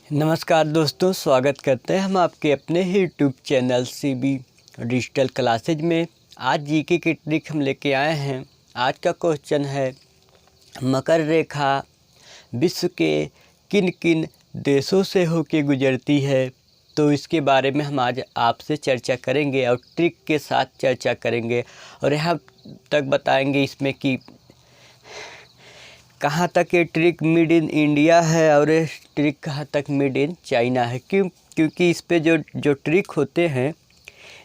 नमस्कार दोस्तों, स्वागत करते हैं हम आपके अपने ही YouTube channel CB digital classes में। आज जीके की ट्रिक हम लेके आए हैं। आज का क्वेश्चन है, मकर रेखा विश्व के किन किन देशों से होके गुजरती है। तो इसके बारे में हम आज आपसे चर्चा करेंगे और ट्रिक के साथ चर्चा करेंगे और यहाँ तक बताएंगे इसमें कि कहाँ तक ये ट्रिक मेड इन इंडिया है और ये ट्रिक कहाँ तक मेड इन चाइना है। क्योंकि इस पे जो ट्रिक होते हैं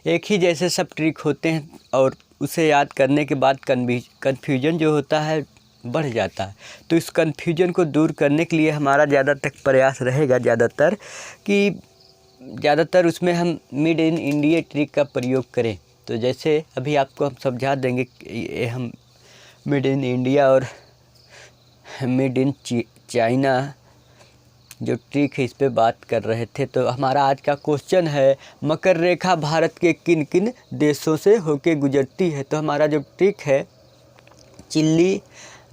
एक ही जैसे सब ट्रिक होते हैं और उसे याद करने के बाद कन्फ्यूजन जो होता है बढ़ जाता है। तो इस कन्फ्यूजन को दूर करने के लिए हमारा ज़्यादातर प्रयास रहेगा ज़्यादातर उसमें हम मेड इन इंडिया ट्रिक का प्रयोग करें। तो जैसे अभी आपको हम समझा देंगे ये हम मेड इन इंडिया और मेड इन चाइना जो ट्रिक है इस पे बात कर रहे थे। तो हमारा आज का क्वेश्चन है, मकर रेखा भारत के किन किन देशों से होके गुजरती है। तो हमारा जो ट्रिक है, चिली,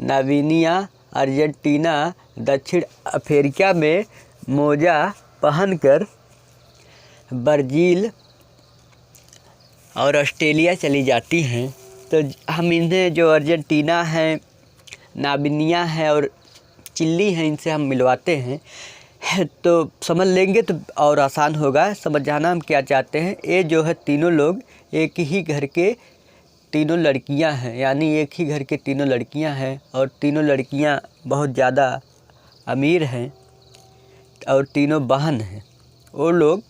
नामीबिया, अर्जेंटीना, दक्षिण अफ्रीका में मोजा पहनकर ब्राज़ील और ऑस्ट्रेलिया चली जाती हैं। तो हम इन्हें जो अर्जेंटीना है, नामीबिया है और चिली है, इनसे हम मिलवाते हैं तो समझ लेंगे तो और आसान होगा समझाना हम क्या चाहते हैं। ये जो है तीनों लोग एक ही घर के तीनों लड़कियां हैं, यानी एक ही घर के तीनों लड़कियां हैं और तीनों लड़कियां बहुत ज़्यादा अमीर हैं और तीनों बहन हैं। वो लोग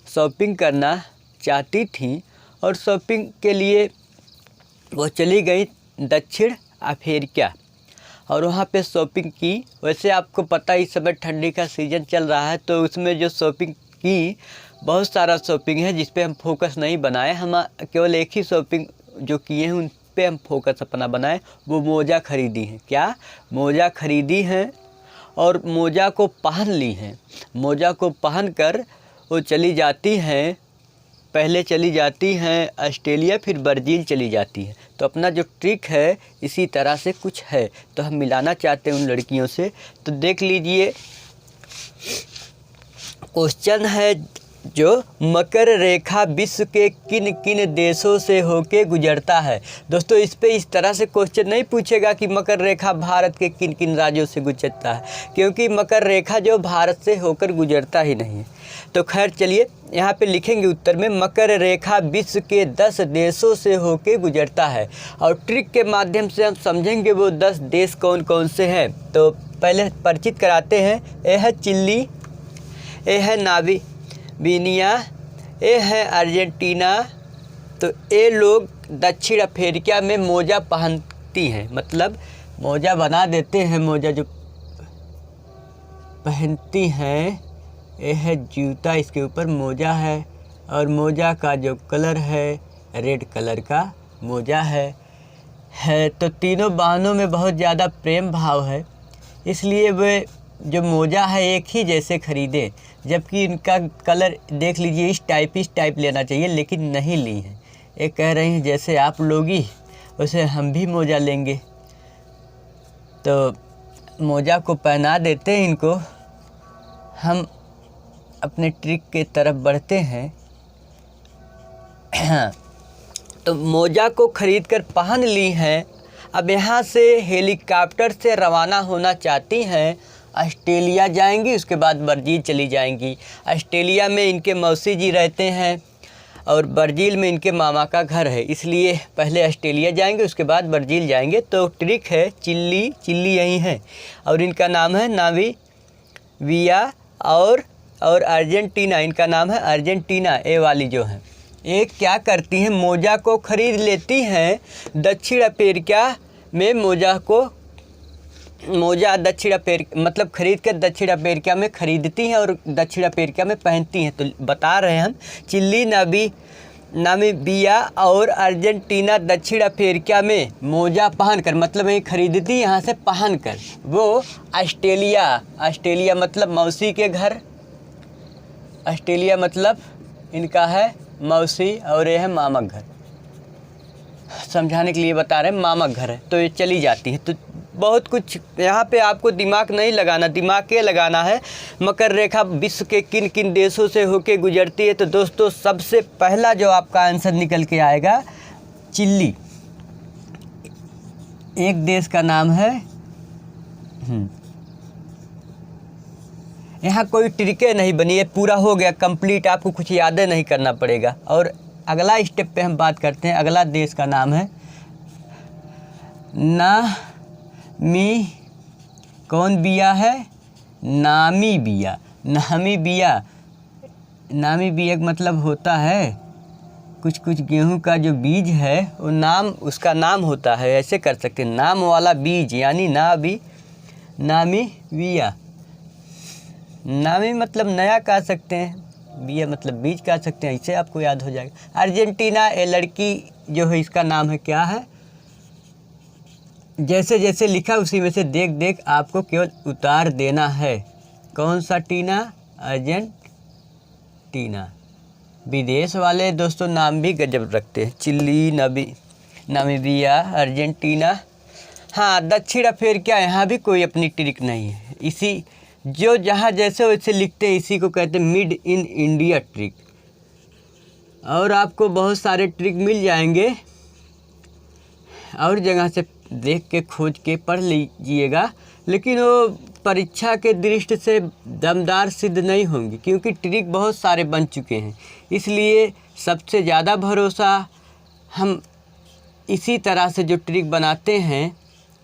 शॉपिंग करना चाहती थीं और शॉपिंग के लिए वो चली गई दक्षिण अफ्रीका और वहाँ पे शॉपिंग की। वैसे आपको पता है इस समय ठंडी का सीज़न चल रहा है, तो उसमें जो शॉपिंग की बहुत सारा शॉपिंग है जिस पे हम फोकस नहीं बनाए। हम केवल एक ही शॉपिंग जो किए हैं उन पे हम फोकस अपना बनाए। वो मोजा खरीदी हैं। क्या मोजा खरीदी हैं और मोजा को पहन ली हैं। मोजा को पहन कर वो चली जाती हैं, पहले चली जाती हैं ऑस्ट्रेलिया, फिर ब्राज़ील चली जाती है। तो अपना जो ट्रिक है इसी तरह से कुछ है, तो हम मिलाना चाहते हैं उन लड़कियों से। तो देख लीजिए, क्वेश्चन है जो मकर रेखा विश्व के किन किन देशों से होके गुजरता है। दोस्तों इस पे इस तरह से क्वेश्चन नहीं पूछेगा कि मकर रेखा भारत के किन किन राज्यों से गुजरता है, क्योंकि मकर रेखा जो भारत से होकर गुजरता ही नहीं है। तो खैर चलिए यहाँ पे लिखेंगे उत्तर में, मकर रेखा विश्व के 10 देशों से होके गुजरता है और ट्रिक के माध्यम से हम समझेंगे वो 10 देश कौन कौन से हैं। तो पहले परिचित कराते हैं। ये है चिली, ये है नामीबिया, ये है अर्जेंटीना। तो ये लोग दक्षिण अफ्रीका में मोजा पहनती हैं, मतलब मोजा बना देते हैं। मोजा जो पहनती हैं, ये है जूता, इसके ऊपर मोजा है और मोजा का जो कलर है रेड कलर का मोजा है। तो तीनों बहनों में बहुत ज़्यादा प्रेम भाव है, इसलिए वे जो मोजा है एक ही जैसे खरीदे, जबकि इनका कलर देख लीजिए इस टाइप लेना चाहिए, लेकिन नहीं ली है। ये कह रही हैं जैसे आप लोगी वैसे हम भी मोजा लेंगे। तो मोजा को पहना देते हैं इनको। हम अपने ट्रिक के तरफ बढ़ते हैं। तो मोजा को खरीदकर पहन ली हैं। अब यहाँ से हेलीकॉप्टर से रवाना होना चाहती हैं, ऑस्ट्रेलिया जाएंगी, उसके बाद ब्राज़ील चली जाएंगी। ऑस्ट्रेलिया में इनके मौसी जी रहते हैं और ब्राज़ील में इनके मामा का घर है, इसलिए पहले ऑस्ट्रेलिया जाएंगे उसके बाद ब्राज़ील जाएंगे। तो ट्रिक है, चिली यही है और इनका नाम है नामीबिया और अर्जेंटीना, इनका नाम है अर्जेंटीना। ए वाली जो है ये क्या करती हैं, मोजा को खरीद लेती हैं दक्षिण अफ्रीका में। मोजा दक्षिण अफ्रीका मतलब खरीद कर दक्षिण अफ्रीका में खरीदती हैं और दक्षिण अफ्रीका में पहनती हैं। तो बता रहे हैं हम, चिली, नामीबिया और अर्जेंटीना दक्षिण अफ्रीका में मोजा पहनकर, मतलब ये खरीदती यहाँ से पहनकर वो ऑस्ट्रेलिया मतलब मौसी के घर, ऑस्ट्रेलिया मतलब इनका है मौसी और ये है मामा घर। समझाने के लिए बता रहे हैं, मामा घर है। तो ये चली जाती है। तो बहुत कुछ यहाँ पे आपको दिमाग नहीं लगाना, दिमाग के लगाना है। मकर रेखा विश्व के किन किन देशों से होके गुजरती है? तो दोस्तों सबसे पहला जो आपका आंसर निकल के आएगा चिली। एक देश का नाम है। यहाँ कोई ट्रिकें नहीं बनी, ये पूरा हो गया कंप्लीट, आपको कुछ यादें नहीं करना पड़ेगा। और अगला स्टेप पे हम बात करते हैं। अगला देश का नाम है नामीबिया है, नामीबिया। नामीबिया, नामीबिया का मतलब होता है कुछ कुछ गेहूं का जो बीज है वो नाम, उसका नाम होता है, ऐसे कर सकते हैं, नाम वाला बीज यानी नामीबिया। नामी मतलब नया कह सकते हैं, बिया मतलब बीज कह सकते हैं, इससे आपको याद हो जाएगा। अर्जेंटीना, ये लड़की जो है इसका नाम है क्या है? जैसे जैसे लिखा उसी में से देख देख आपको केवल उतार देना है। कौन सा टीना? अर्जेंटीना। विदेश वाले दोस्तों नाम भी गजब रखते हैं, चिली, नामीबिया, अर्जेंटीना। हाँ, दक्षिण अफ्रीका, यहाँ भी कोई अपनी ट्रिक नहीं है। इसी जो जहाँ जैसे वैसे लिखते हैं इसी को कहते हैं मेड इन इंडिया ट्रिक। और आपको बहुत सारे ट्रिक मिल जाएंगे और जगह से देख के खोज के पढ़ लीजिएगा, लेकिन वो परीक्षा के दृष्टि से दमदार सिद्ध नहीं होंगी क्योंकि ट्रिक बहुत सारे बन चुके हैं। इसलिए सबसे ज़्यादा भरोसा हम इसी तरह से जो ट्रिक बनाते हैं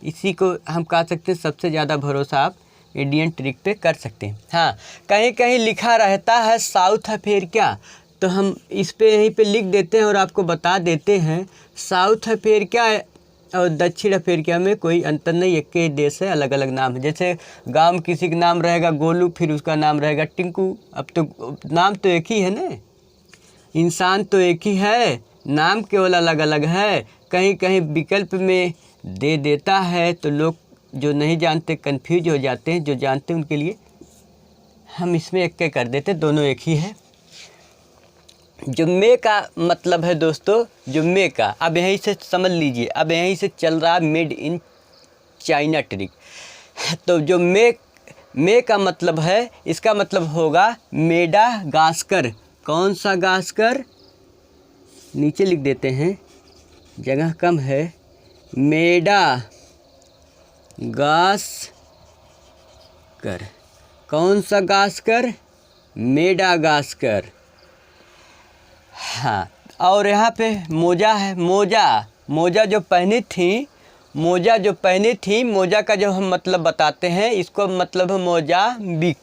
इसी को हम कह सकते हैं सबसे ज़्यादा भरोसा आप इंडियन ट्रिक पे कर सकते हैं। हाँ, कहीं कहीं लिखा रहता है साउथ अफ्रीका, तो हम इस पे यहीं पे लिख देते हैं और आपको बता देते हैं साउथ अफ्रीका और दक्षिण अफ्रीका में कोई अंतर नहीं, एक ही देश है, अलग अलग नाम है। जैसे गांव किसी का नाम रहेगा गोलू, फिर उसका नाम रहेगा टिंकू, अब तो नाम तो एक ही है ना। इंसान तो एक ही है, नाम केवल अलग अलग है। कहीं कहीं विकल्प में दे देता है तो लोग जो नहीं जानते कंफ्यूज हो जाते हैं, जो जानते हैं उनके लिए हम इसमें एक के कर देते, दोनों एक ही है। जुम्मे का मतलब है दोस्तों, जुम्मे का, अब यहीं से समझ लीजिए, अब यहीं से चल रहा मेड इन चाइना ट्रिक। तो जो मे का मतलब है, इसका मतलब होगा मेडागास्कर। कौन सा गास्कर? नीचे लिख देते हैं, जगह कम है। मेडागास्कर। कौन सा गास्कर? मेडागास्कर। हाँ, और यहाँ पे मोजा है, मोजा जो पहनी थी, मोजा का जो हम मतलब बताते हैं, इसको मतलब है मोजाम्बिक।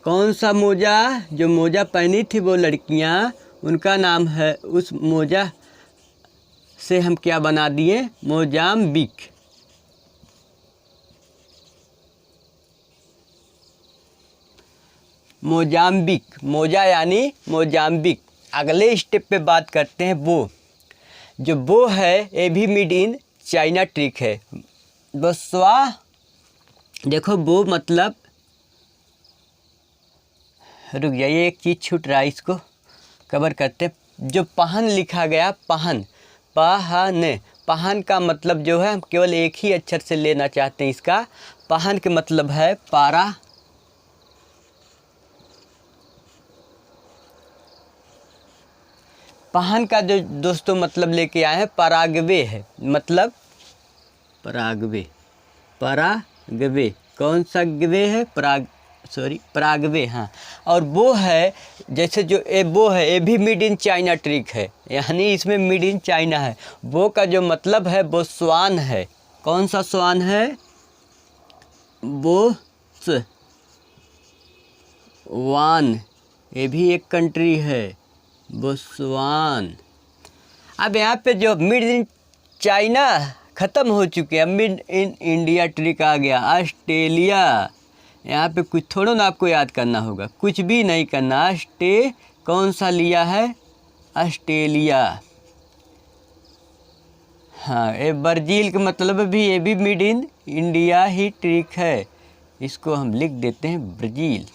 कौन सा मोजा? जो मोजा पहनी थी वो लड़कियाँ, उनका नाम है, उस मोजा से हम क्या बना दिए? मोजाम्बिक। मोजा यानी मोजाम्बिक। अगले स्टेप पे बात करते हैं बो। जो बो है ये भी मेड इन चाइना ट्रिक है। बसवा, देखो बो मतलब, रुक जाइए एक चीज़ छूट रहा है, इसको कवर करते हैं। जो पहन लिखा गया, पहन का मतलब जो है हम केवल एक ही अक्षर से लेना चाहते हैं इसका। पहन के मतलब है पारा। पहन का जो दोस्तों मतलब लेके आए हैं परागवे है, मतलब परागवे। कौन सा गवे है? परागवे। हाँ, और वो है, जैसे जो वो है ये भी मेड इन चाइना ट्रिक है, यानी इसमें मेड इन चाइना है। वो का जो मतलब है वो स्वान है। कौन सा स्वान है? वो वान, ये भी एक कंट्री है, बोस्वान। अब यहाँ पे जो मेड इन चाइना ख़त्म हो चुके हैं, मेड इन इंडिया ट्रिक आ गया। ऑस्ट्रेलिया, यहाँ पे कुछ थोड़ा ना आपको याद करना होगा, कुछ भी नहीं करना। कौन सा लिया है? ऑस्ट्रेलिया। हाँ, ये ब्राज़ील का मतलब भी, ये भी made in India he trick है, इसको हम लिख देते हैं ब्राज़ील।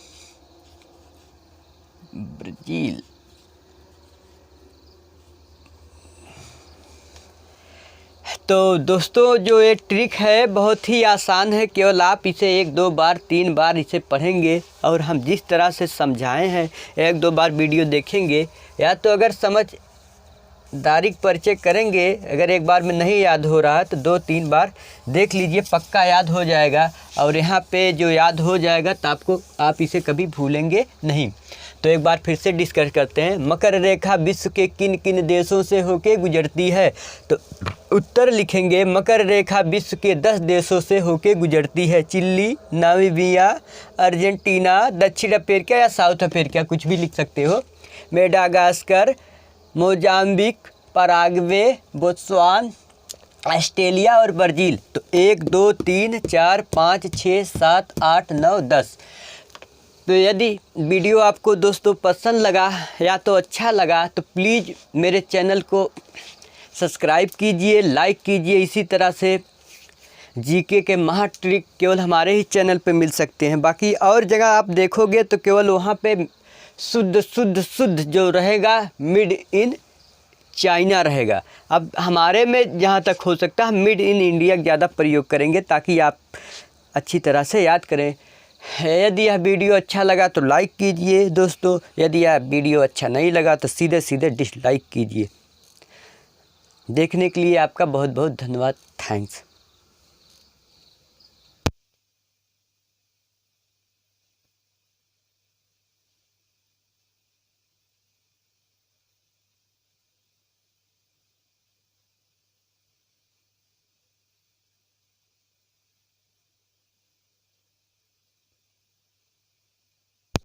तो दोस्तों जो ये ट्रिक है बहुत ही आसान है, केवल आप इसे 1-2 बार 3 बार इसे पढ़ेंगे और हम जिस तरह से समझाए हैं 1-2 बार वीडियो देखेंगे, या तो अगर समझदारी परिचय करेंगे, अगर एक बार में नहीं याद हो रहा है तो 2-3 बार देख लीजिए, पक्का याद हो जाएगा। और यहाँ पे जो याद हो जाएगा तो आप इसे कभी भूलेंगे नहीं। तो एक बार फिर से डिस्कस करते हैं। मकर रेखा विश्व के किन किन देशों से होके गुजरती है? तो उत्तर लिखेंगे, मकर रेखा विश्व के 10 देशों से होके गुजरती है। चिली, नामीबिया, अर्जेंटीना, दक्षिण अफ्रीका या साउथ अफ्रीका, कुछ भी लिख सकते हो। मेडागास्कर, मोजाम्बिक, पराग्वे, बोत्सवान, ऑस्ट्रेलिया और ब्राज़ील। तो 1 2 3 4 5 6 7 8 9 10। तो यदि वीडियो आपको दोस्तों पसंद लगा या तो अच्छा लगा तो प्लीज़ मेरे चैनल को सब्सक्राइब कीजिए, लाइक कीजिए। इसी तरह से जीके के महा ट्रिक केवल हमारे ही चैनल पे मिल सकते हैं। बाकी और जगह आप देखोगे तो केवल वहाँ पे शुद्ध जो रहेगा मेड इन चाइना रहेगा। अब हमारे में जहाँ तक हो सकता है मेड इन इंडिया ज़्यादा प्रयोग करेंगे ताकि आप अच्छी तरह से याद करें। यदि यह वीडियो अच्छा लगा तो लाइक कीजिए दोस्तों, यदि यह वीडियो अच्छा नहीं लगा तो सीधे डिसलाइक कीजिए। देखने के लिए आपका बहुत बहुत धन्यवाद। थैंक्स।